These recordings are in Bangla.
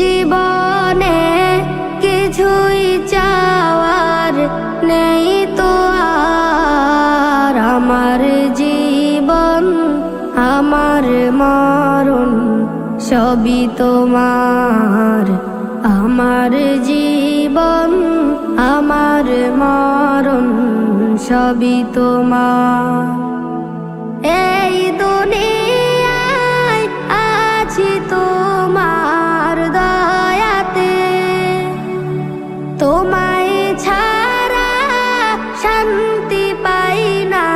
জীবনে কিছুই চাওয়ার নেই তো আর। আমার জীবন আমার মরণ সবই তোমার। আমার জীবন আমার মরণ সবই তোমার। এই দুনিয়ায় আছি তোমার দয়াতে, তোমায় ছাড়া শান্তি পাই না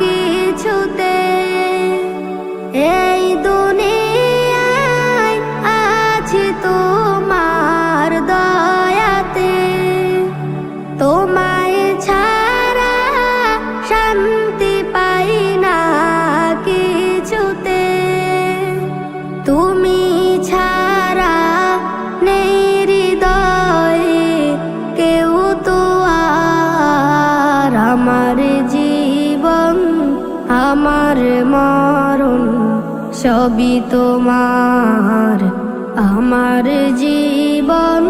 কিছুতে। এই দুনিয়ায় আছি তোমার দয়াতে, তোমায় ছাড়া শান্তি পাই না কিছুতে। তুমি ছাড়া নেই হৃদয়ে কেউ তো আর। আমার জীবন আমার মরণ সবই তোমার। আমার জীবন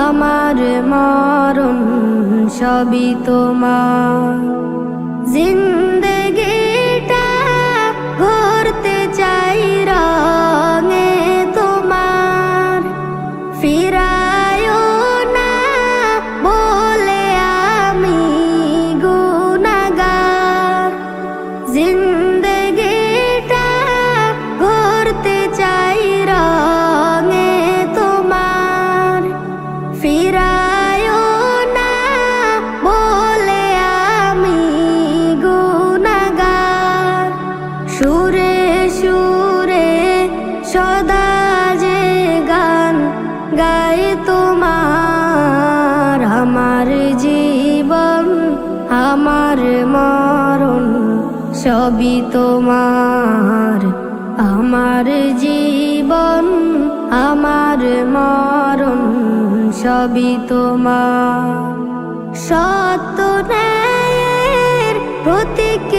আমার মরণ সবই তোমার। জিন্দেগিটা ঘুরতে চাই রঙে তোমার, ফিরায়ও না বলে আমি গুনাহগার। জিন্দেগিটা ঘুরতে চাই রঙে তোমার, ফিরায়ও না বলে আমি গুনাহগার। সুরে সুরে সদা যে গান গাই তোমার। আমার জীবন আমার মরণ সবই তোমার। আমার জীবন আমার মরণ সবই তোমার। সত্য ন্যায়ের প্রতীক